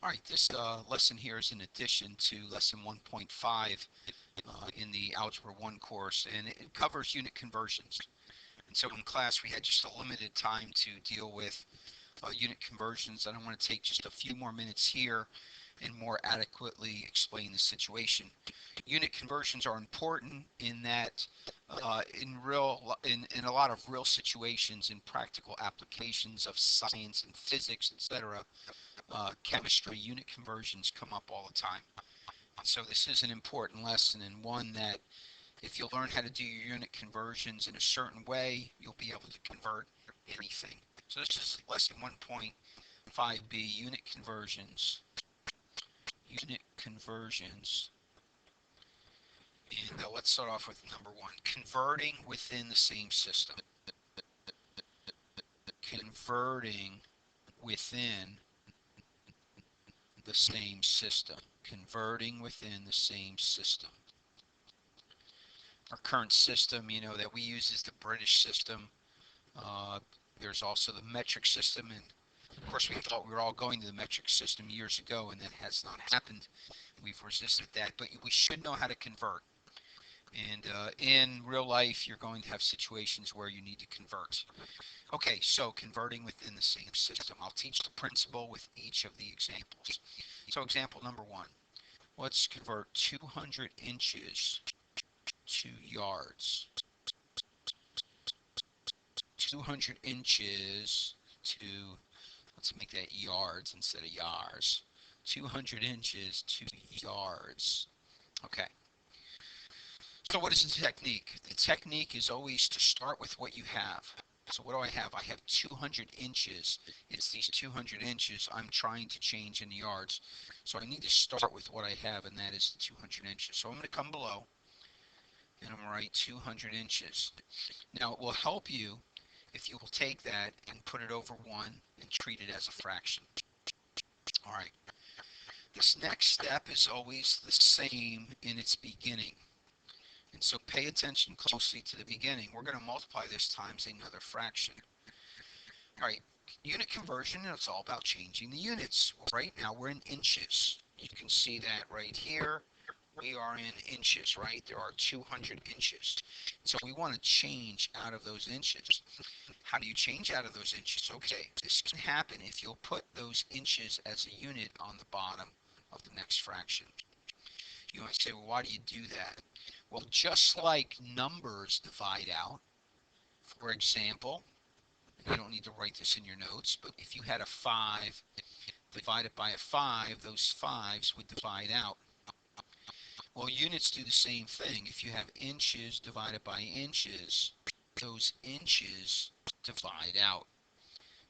Alright, this lesson here is in addition to lesson 1.5 in the Algebra 1 course, and it covers unit conversions. And so in class we had just a limited time to deal with unit conversions, and I want to take just a few more minutes here and more adequately explain the situation. Unit conversions are important in that in a lot of real situations, in practical applications of science and physics, etc., chemistry, unit conversions come up all the time. And so this is an important lesson, and one that if you learn how to do your unit conversions in a certain way, you'll be able to convert anything. So this is lesson 1.5b, unit conversions. Unit conversions. And let's start off with number one, converting within the same system. Converting within the same system. Converting within the same system. Our current system, that we use is the British system. There's also the metric system, and of course we thought we were all going to the metric system years ago, and that has not happened. We've resisted that, but we should know how to convert. And in real life, you're going to have situations where you need to convert. Okay, so converting within the same system. I'll teach the principle with each of the examples. So example number one, let's convert 200 inches to yards. 200 inches to, let's make that yards instead of yars. 200 inches to yards. Okay. So what is the technique? The technique is always to start with what you have. So what do I have? I have 200 inches. It's these 200 inches I'm trying to change in the yards. So I need to start with what I have, and that is the 200 inches. So I'm going to come below, and I'm going to write 200 inches. Now it will help you if you will take that and put it over 1 and treat it as a fraction. All right. This next step is always the same in its beginning. And so pay attention closely to the beginning. We're going to multiply this times another fraction. All right, unit conversion, it's all about changing the units. Well, right now we're in inches. You can see that right here. We are in inches, right? There are 200 inches. So we want to change out of those inches. How do you change out of those inches? Okay, this can happen if you'll put those inches as a unit on the bottom of the next fraction. You might say, well, why do you do that? Well, just like numbers divide out, for example, you don't need to write this in your notes, but if you had a 5 divided by a 5, those 5s would divide out. Well, units do the same thing. If you have inches divided by inches, those inches divide out.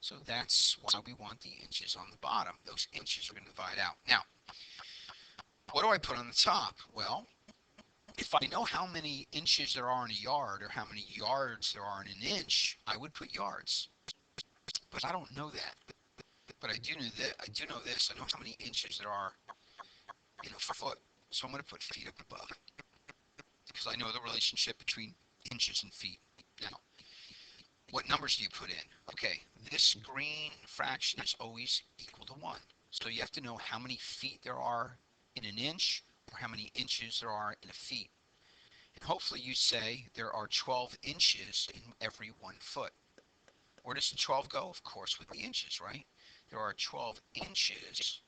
So that's why we want the inches on the bottom. Those inches are going to divide out. Now, what do I put on the top? Well, if I know how many inches there are in a yard or how many yards there are in an inch, I would put yards. But I don't know that. But I do know that. I do know this. I know how many inches there are in a foot. So I'm going to put feet up above because I know the relationship between inches and feet. Now, what numbers do you put in? Okay, this green fraction is always equal to 1. So you have to know how many feet there are in an inch or how many inches there are in a feet. And hopefully you say there are 12 inches in every 1 foot. Where does the 12 go? Of course with the inches, right? There are 12 inches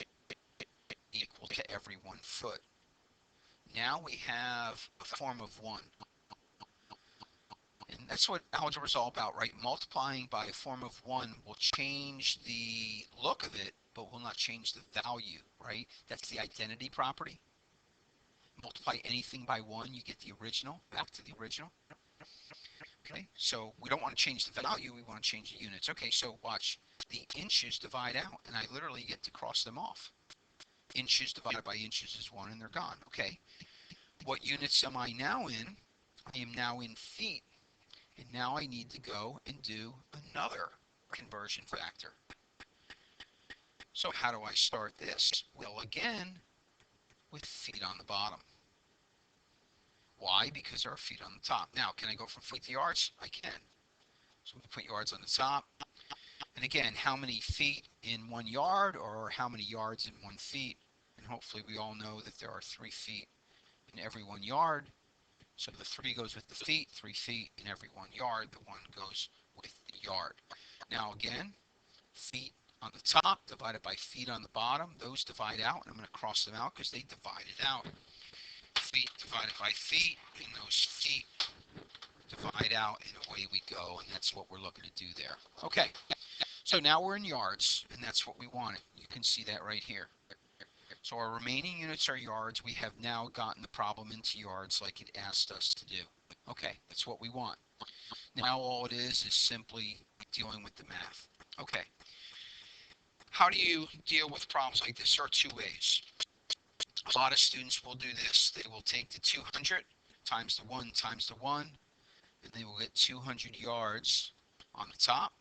equal to every 1 foot. Now we have a form of 1. And that's what algebra is all about, right? Multiplying by a form of 1 will change the look of it, but will not change the value, right? That's the identity property. Multiply anything by 1, you get the original, back to the original. Okay, so we don't want to change the value, we want to change the units. Okay, so watch, the inches divide out, and I literally get to cross them off. Inches divided by inches is 1, and they're gone. Okay, what units am I now in? I am now in feet, and now I need to go and do another conversion factor. So how do I start this? Well, again, with feet on the bottom. Why? Because there are feet on the top. Now, can I go from feet to yards? I can. So we put yards on the top. And again, how many feet in 1 yard or how many yards in 1 feet? And hopefully we all know that there are 3 feet in every 1 yard. So the 3 goes with the feet, 3 feet in every 1 yard. The 1 goes with the yard. Now again, feet on the top divided by feet on the bottom. Those divide out. And I'm going to cross them out because they divided out. Feet divided by feet, and those feet divide out, and away we go. And that's what we're looking to do there. Okay, so now we're in yards, and that's what we wanted. You can see that right here. So our remaining units are yards. We have now gotten the problem into yards like it asked us to do. Okay, that's what we want. Now all it is simply dealing with the math. Okay, how do you deal with problems like this? There are 2 ways. A lot of students will do this. They will take the 200 times the 1 times the 1, and they will get 200 yards on the top.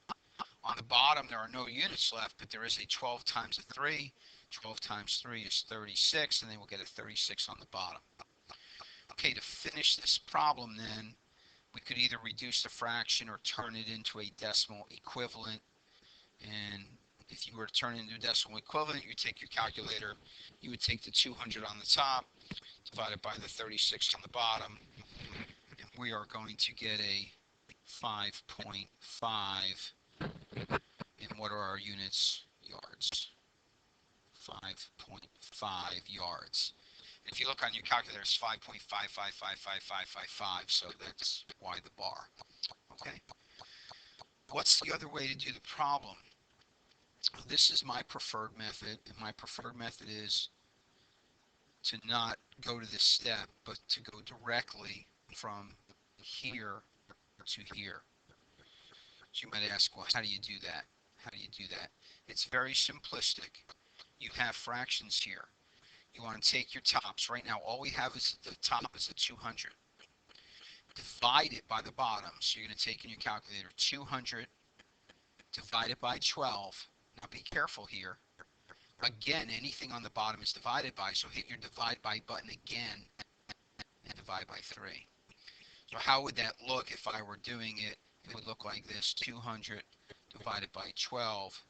On the bottom, there are no units left, but there is a 12 times a 3. 12 times 3 is 36, and they will get a 36 on the bottom. Okay, to finish this problem then, we could either reduce the fraction or turn it into a decimal equivalent. And if you were to turn it into a decimal equivalent, you take your calculator, you would take the 200 on the top, divided by the 36 on the bottom, and we are going to get a 5.5. And what are our units? Yards. 5.5 yards. If you look on your calculator, it's 5.5555555, so that's why the bar. Okay. What's the other way to do the problem? This is my preferred method, and my preferred method is to not go to this step, but to go directly from here to here. So you might ask, well, how do you do that? How do you do that? It's very simplistic. You have fractions here. You want to take your tops. Right now, all we have is the top is a 200. Divide it by the bottom. So you're going to take in your calculator 200 divided by 12. Now be careful here. Again, anything on the bottom is divided by, so hit your divide by button again and divide by 3. So how would that look if I were doing it? It would look like this: 200 divided by 12.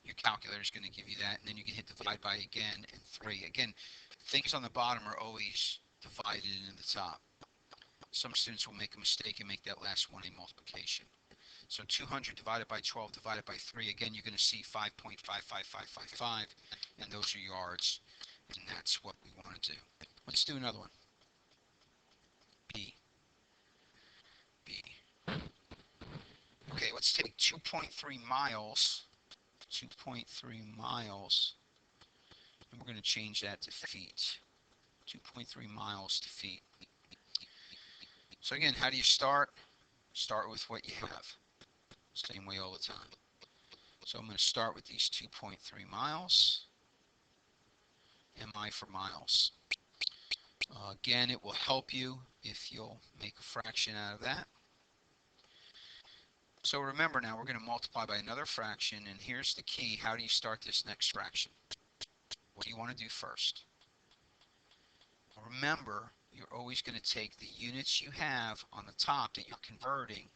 Your calculator is going to give you that, and then you can hit divide by again and 3. Again, things on the bottom are always divided in the top. Some students will make a mistake and make that last one a multiplication. So 200 divided by 12 divided by 3, again, you're going to see 5.55555, and those are yards, and that's what we want to do. Let's do another one. B. Okay, let's take 2.3 miles, 2.3 miles, and we're going to change that to feet. 2.3 miles to feet. So again, how do you start? Start with what you have. Same way all the time. So I'm going to start with these 2.3 miles. MI for miles. Again, it will help you if you'll make a fraction out of that. So remember now, we're going to multiply by another fraction, and here's the key. How do you start this next fraction? What do you want to do first? Remember, you're always going to take the units you have on the top that you're converting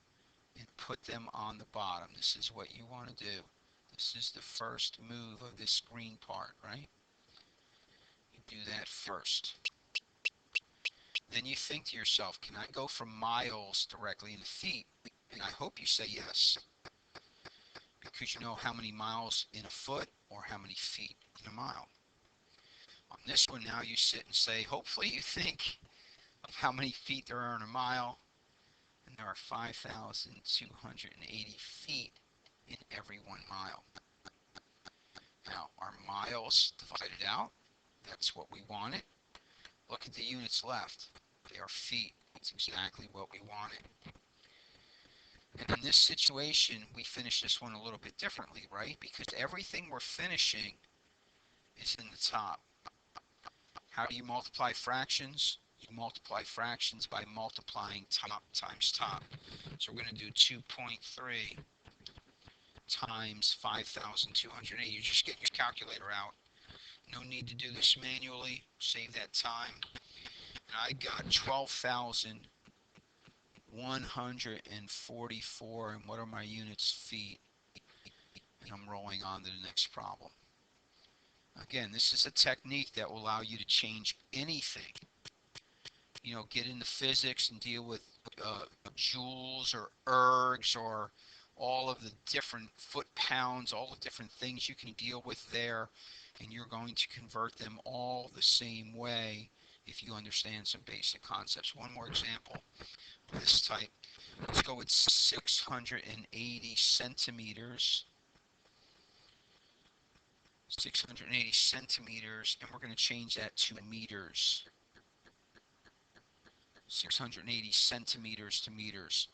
and put them on the bottom. This is what you want to do. This is the first move of this green part, right? You do that first. Then you think to yourself, can I go from miles directly into feet? And I hope you say yes, because you know how many miles in a foot or how many feet in a mile. On this one now you sit and say, hopefully you think of how many feet there are in a mile, and there are 5,280 feet in every 1 mile. Now our miles divided out, that's what we wanted. Look at the units left. They are feet. That's exactly what we wanted. And in this situation, we finish this one a little bit differently, right? Because everything we're finishing is in the top. How do you multiply fractions? You multiply fractions by multiplying top times top. So we're going to do 2.3 times 5,280. You just get your calculator out. No need to do this manually. Save that time. And I got 12,144. And what are my units? Feet. And I'm rolling on to the next problem. Again, this is a technique that will allow you to change anything. Get into physics and deal with joules or ergs or all of the different foot-pounds, all the different things you can deal with there, and you're going to convert them all the same way if you understand some basic concepts. One more example of this type. Let's go with 680 centimeters. 680 centimeters, and we're going to change that to meters. 680 centimeters to meters.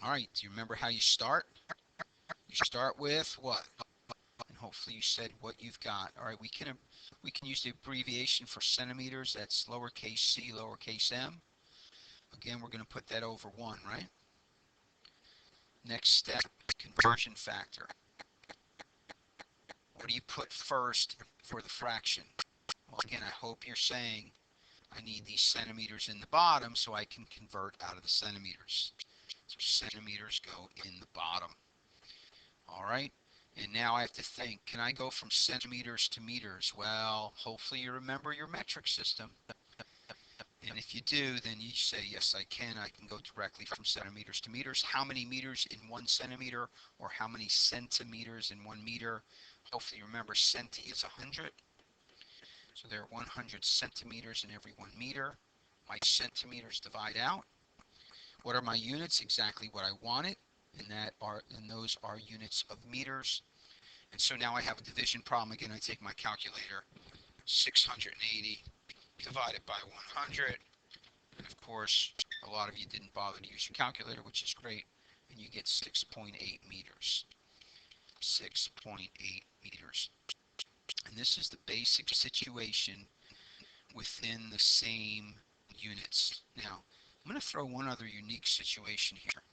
All right, do you remember how you start? You start with what? And hopefully you said what you've got. All right, we can use the abbreviation for centimeters. That's lowercase c, lowercase m. Again, we're going to put that over 1, right? Next step, conversion factor. What do you put first for the fraction? Well, again, I hope you're saying I need these centimeters in the bottom so I can convert out of the centimeters. So centimeters go in the bottom. All right. And now I have to think, can I go from centimeters to meters? Well, hopefully you remember your metric system. And if you do, then you say, yes, I can. I can go directly from centimeters to meters. How many meters in 1 centimeter, or how many centimeters in 1 meter? Hopefully you remember centi is 100. So there are 100 centimeters in every 1 meter. My centimeters divide out. What are my units? Exactly what I wanted. And those are units of meters. And so now I have a division problem. Again, I take my calculator. 680 divided by 100. And of course, a lot of you didn't bother to use your calculator, which is great. And you get 6.8 meters. 6.8 meters. And this is the basic situation within the same units. Now, I'm going to throw one other unique situation here.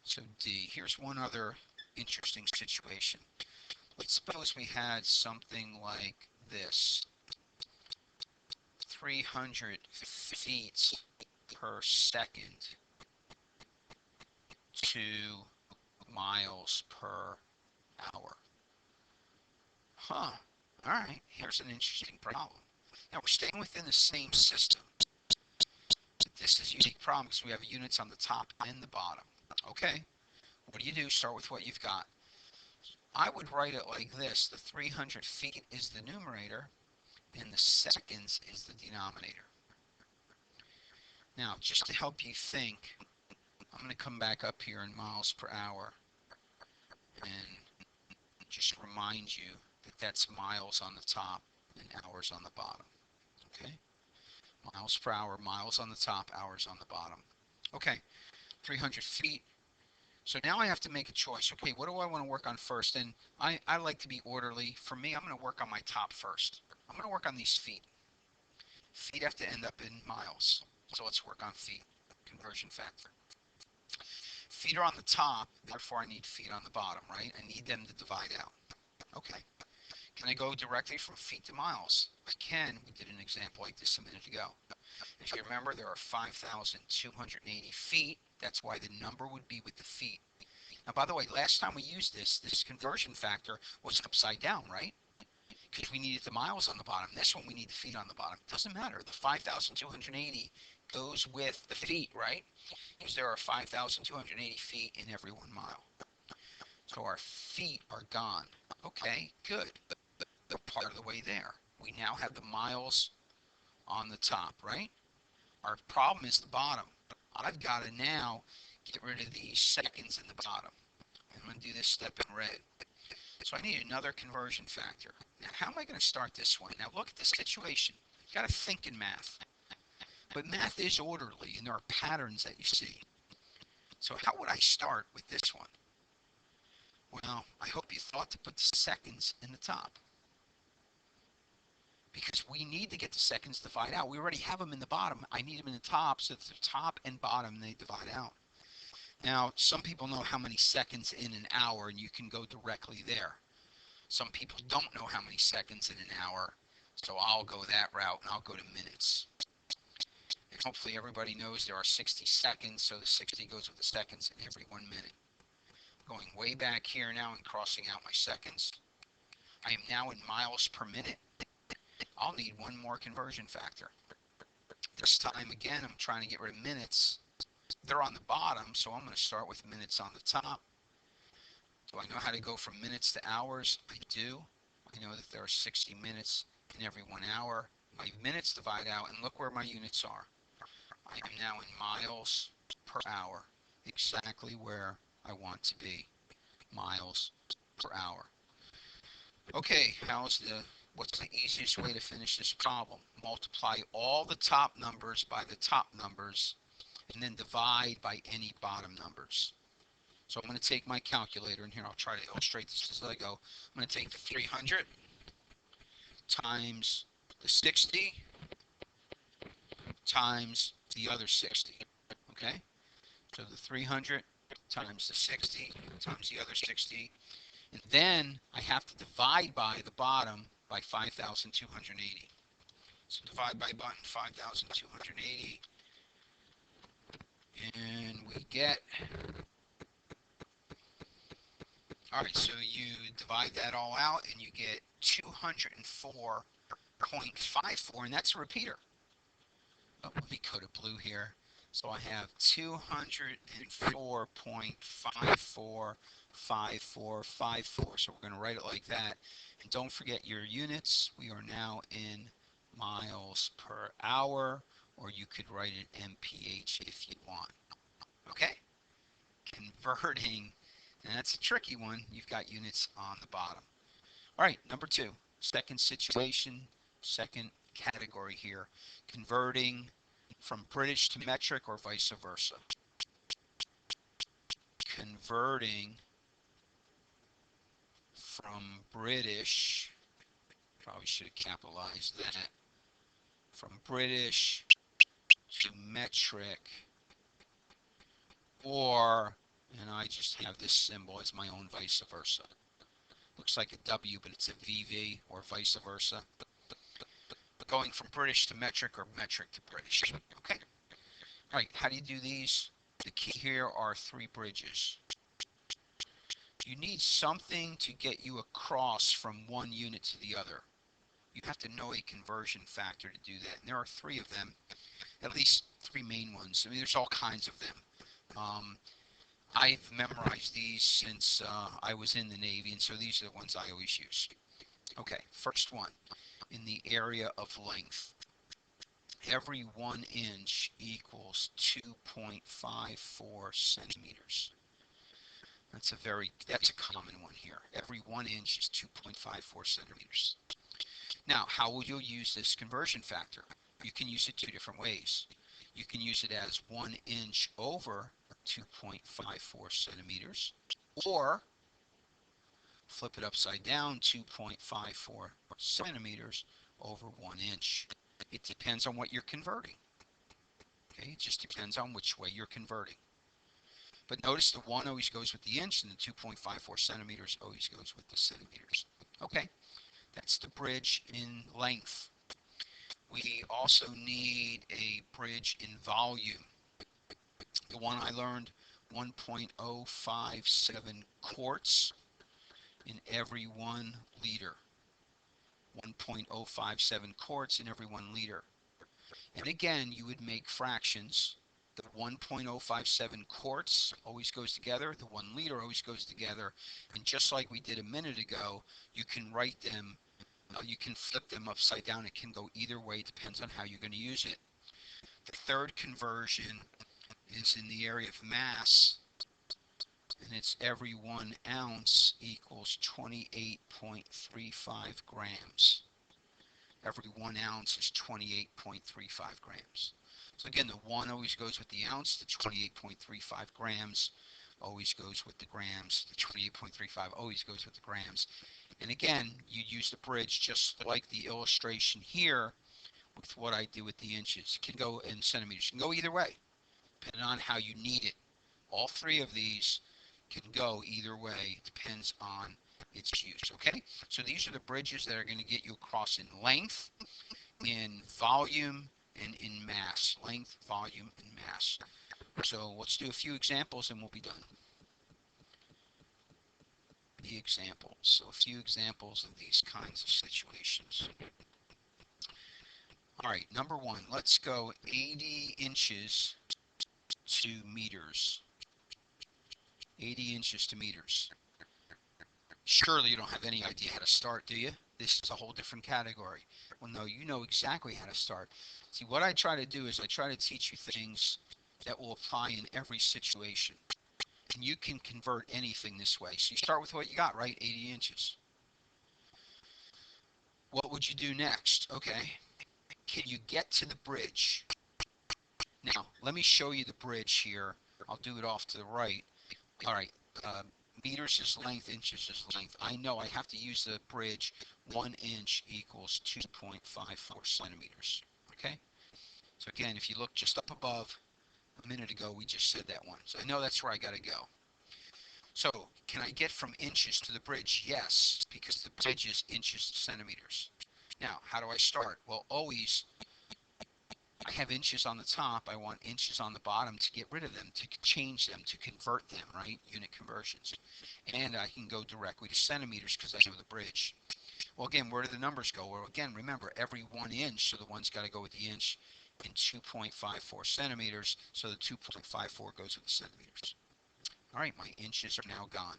So D, here's one other interesting situation. Let's suppose we had something like this. 300 feet per second to miles per hour. Huh. All right, here's an interesting problem. Now, we're staying within the same system. This is a unique problem because we have units on the top and the bottom. Okay, what do? Start with what you've got. I would write it like this. The 300 feet is the numerator, and the seconds is the denominator. Now, just to help you think, I'm going to come back up here in miles per hour and just remind you that that's miles on the top and hours on the bottom. Okay? Miles per hour, miles on the top, hours on the bottom. Okay, 300 feet. So now I have to make a choice. Okay, what do I want to work on first? And I like to be orderly. For me, I'm going to work on my top first. I'm going to work on these feet. Feet have to end up in miles. So let's work on feet. Conversion factor. Feet are on the top, therefore I need feet on the bottom, right? I need them to divide out. Okay. Can I go directly from feet to miles? I can. We did an example like this a minute ago. If you remember, there are 5,280 feet. That's why the number would be with the feet. Now, by the way, last time we used this conversion factor was upside down, right? Because we needed the miles on the bottom. This one, we need the feet on the bottom. It doesn't matter. The 5,280 goes with the feet, right? Because there are 5,280 feet in every 1 mile. So our feet are gone. Okay, good. They're part of the way there. We now have the miles on the top, right? Our problem is the bottom. I've got to now get rid of these seconds in the bottom. I'm going to do this step in red. So I need another conversion factor. Now, how am I going to start this one? Now, look at the situation. You've got to think in math. But math is orderly, and there are patterns that you see. So how would I start with this one? Well, I hope you thought to put the seconds in the top. Because we need to get the seconds divide out. We already have them in the bottom. I need them in the top, so the top and bottom, they divide out. Now, some people know how many seconds in an hour, and you can go directly there. Some people don't know how many seconds in an hour, so I'll go that route, and I'll go to minutes. And hopefully everybody knows there are 60 seconds, so the 60 goes with the seconds in every 1 minute. Going way back here now and crossing out my seconds. I am now in miles per minute. I'll need one more conversion factor. This time again, I'm trying to get rid of minutes. They're on the bottom, so I'm going to start with minutes on the top. Do I know how to go from minutes to hours? I do. I know that there are 60 minutes in every 1 hour. My minutes divide out, and look where my units are. I am now in miles per hour, exactly where I want to be, miles per hour. Okay, what's the easiest way to finish this problem? Multiply all the top numbers by the top numbers, and then divide by any bottom numbers. So I'm going to take my calculator, and here I'll try to illustrate this as I go. I'm going to take the 300 times the 60 times the other 60. Okay? So the 300 times the 60 times the other 60. And then I have to divide by the bottom by 5,280. So divide by button 5,280. And we get, all right, so you divide that all out and you get 204.54, and that's a repeater. Oh, let me go to blue here. So I have 204.545454. So we're going to write it like that. And don't forget your units. We are now in miles per hour, or you could write it mph if you want. Okay? Converting, and that's a tricky one. You've got units on the bottom. All right, number 2. Second situation, second category here. Converting from British to metric or vice versa. Converting from British, probably should have capitalized that, from British to metric, or, and I just have this symbol as my own vice versa. Looks like a W, but it's a VV, or vice versa. Going from British to metric or metric to British. Okay. All right, how do you do these? The key here are 3 bridges. You need something to get you across from one unit to the other. You have to know a conversion factor to do that. And there are 3 of them, at least 3 main ones. I mean, there's all kinds of them. I've memorized these since I was in the Navy, and so these are the ones I always use. Okay, first one, in the area of length. Every 1 inch equals 2.54 centimeters. That's a common one here. Every 1 inch is 2.54 centimeters. Now, how will you use this conversion factor? You can use it 2 different ways. You can use it as 1 inch over 2.54 centimeters, or flip it upside down, 2.54 centimeters over 1 inch. It depends on what you're converting. Okay, it just depends on which way you're converting. But notice the 1 always goes with the inch, and the 2.54 centimeters always goes with the centimeters. Okay, that's the bridge in length. We also need a bridge in volume. The one I learned, 1.057 quarts in every 1 liter. 1.057 quarts in every 1 liter. And again, you would make fractions. The 1.057 quarts always goes together. The 1 liter always goes together. And just like we did a minute ago, you can write them, you can flip them upside down. It can go either way. It depends on how you're going to use it. The third conversion is in the area of mass, and it's every 1 ounce equals 28.35 grams. Every 1 ounce is 28.35 grams. So again, the 1 always goes with the ounce. The 28.35 grams always goes with the grams. The 28.35 always goes with the grams. And again, you use the bridge just like the illustration here with what I do with the inches. It can go in centimeters. It can go either way, depending on how you need it. All 3 of these can go either way. It depends on its use. Okay, so these are the bridges that are going to get you across in length, in volume, and in mass. Length, volume, and mass. So let's do a few examples and we'll be done. the examples. So a few examples of these kinds of situations. All right, number one, let's go 80 inches to meters. 80 inches to meters. Surely you don't have any idea how to start, do you? This is a whole different category. Well, no, you know exactly how to start. See, what I try to do is I try to teach you things that will apply in every situation. And you can convert anything this way. So you start with what you got, right? 80 inches. What would you do next? Okay. Can you get to the bridge? Now, let me show you the bridge here. I'll do it off to the right. All right. Uh, meters is length, inches is length. I know I have to use the bridge. 1 inch equals 2.54 centimeters. Okay? So again, if you look just up above, a minute ago we just said that one. So I know that's where I got to go. So can I get from inches to the bridge? Yes, because the bridge is inches to centimeters. Now, how do I start? Well, always I have inches on the top. I want inches on the bottom to get rid of them, to change them, to convert them, right? Unit conversions. And I can go directly to centimeters because I know the bridge. Well, again, where do the numbers go? Well, again, remember, every 1 inch, so the one's got to go with the inch, in 2.54 centimeters, so the 2.54 goes with the centimeters. All right, my inches are now gone.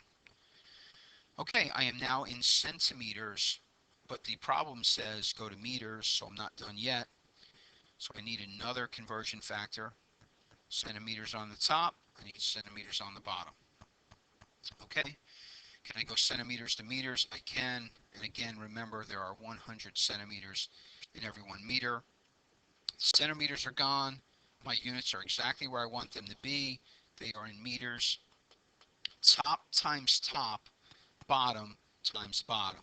Okay, I am now in centimeters, but the problem says go to meters, so I'm not done yet. So I need another conversion factor. Centimeters on the top, I need centimeters on the bottom. Okay, can I go centimeters to meters? I can. And again, remember there are 100 centimeters in every 1 meter. Centimeters are gone. My units are exactly where I want them to be. They are in meters. Top times top, bottom times bottom.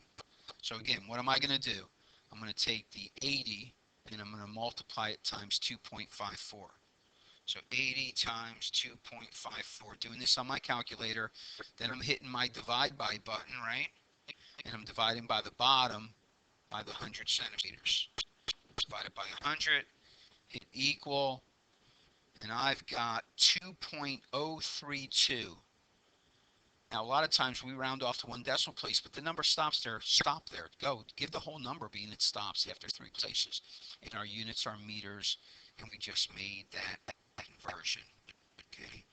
So again, what am I going to do? I'm going to take the 80 and I'm going to multiply it times 2.54. So 80 times 2.54. Doing this on my calculator. Then I'm hitting my divide by button, right? And I'm dividing by the bottom by the 100 centimeters. Divided by 100, hit equal, and I've got 2.032. Now, a lot of times we round off to one decimal place, but the number stops there. Stop there. Go. Give the whole number being it stops after 3 places. And our units are meters, and we just made that conversion. Okay?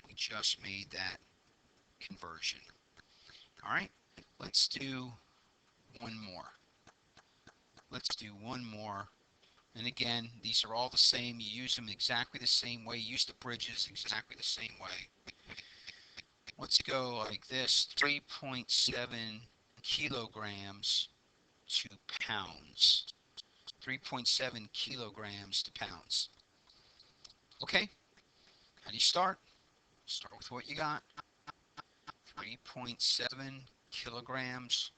We just made that conversion. All right? Let's do one more. Let's do one more. And again, these are all the same. You use them exactly the same way. Use the bridges exactly the same way. Let's go like this, 3.7 kilograms to pounds. 3.7 kilograms to pounds. Okay, how do you start? Start with what you got. 3.7 kilograms,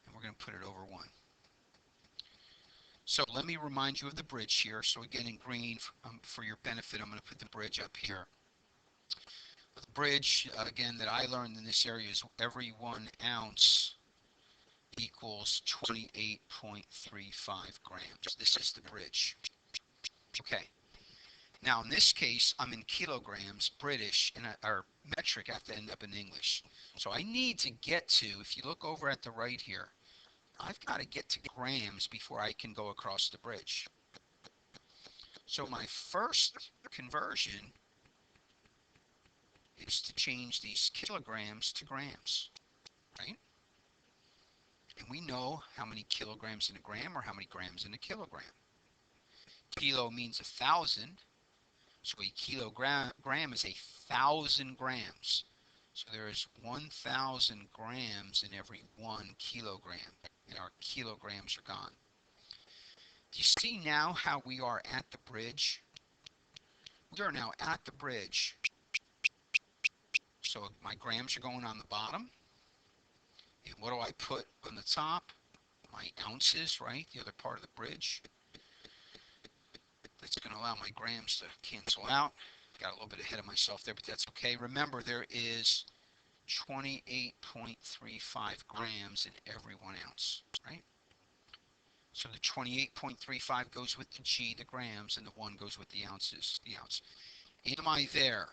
and we're going to put it over 1. So let me remind you of the bridge here. So again, in green, for your benefit, I'm going to put the bridge up here. The bridge, again, that I learned in this area is every 1 ounce equals 28.35 grams. This is the bridge. Okay. Now, in this case, I'm in kilograms, British, and our metric have to end up in English. So I need to get to, if you look over at the right here, I've got to get to grams before I can go across the bridge. So my first conversion is to change these kilograms to grams, right? And we know how many kilograms in a gram or how many grams in a kilogram. Kilo means 1,000, so a kilogram is 1,000 grams. So there is 1,000 grams in every 1 kilogram, and our kilograms are gone. Do you see now how we are at the bridge? We are now at the bridge. So my grams are going on the bottom. And what do I put on the top? My ounces, right? The other part of the bridge. That's going to allow my grams to cancel out. Got a little bit ahead of myself there, but that's okay. Remember, there is 28.35 grams in every 1 ounce, right? So the 28.35 goes with the G, the grams, and the 1 goes with the ounces, the ounce. Am I there?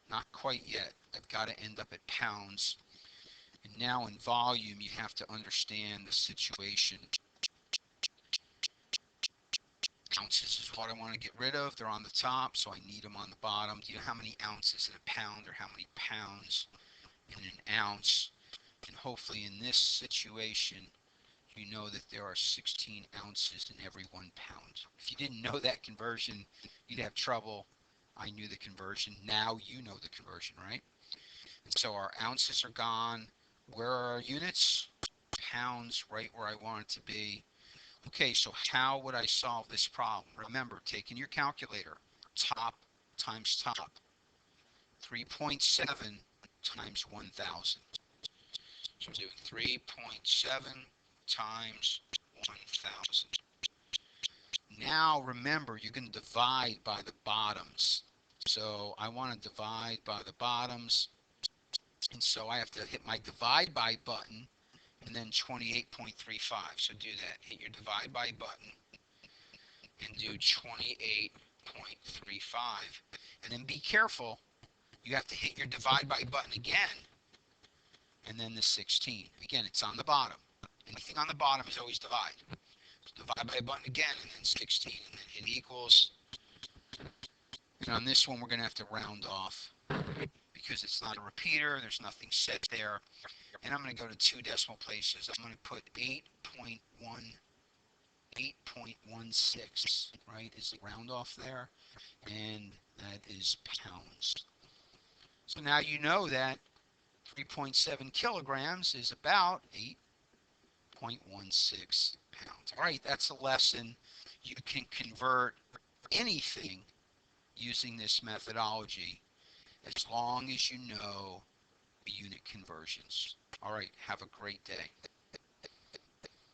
Not quite yet. I've got to end up at pounds. And now in volume, you have to understand the situation. Ounces is what I want to get rid of. They're on the top, so I need them on the bottom. Do you know how many ounces in a pound or how many pounds in an ounce? And hopefully in this situation, you know that there are 16 ounces in every 1 pound. If you didn't know that conversion, you'd have trouble. I knew the conversion. Now you know the conversion, right? And so our ounces are gone. Where are our units? Pounds, right where I want it to be. Okay, so how would I solve this problem? Remember, taking your calculator, top times top, 3.7 times 1,000. So I'm doing 3.7 times 1,000. Now remember, you're going to divide by the bottoms. So I want to divide by the bottoms, and so I have to hit my divide by button and then 28.35. So do that. Hit your divide by button and do 28.35. And then be careful. You have to hit your divide by button again and then the 16. Again, it's on the bottom. Anything on the bottom is always divide. So divide by button again and then 16 and then hit equals. And on this one, we're going to have to round off because it's not a repeater. There's nothing set there. And I'm going to go to 2 decimal places. I'm going to put 8.16, right, is the round off there. And that is pounds. So now you know that 3.7 kilograms is about 8.16 pounds. All right, that's a lesson. You can convert anything using this methodology as long as you know the unit conversions. All right, have a great day.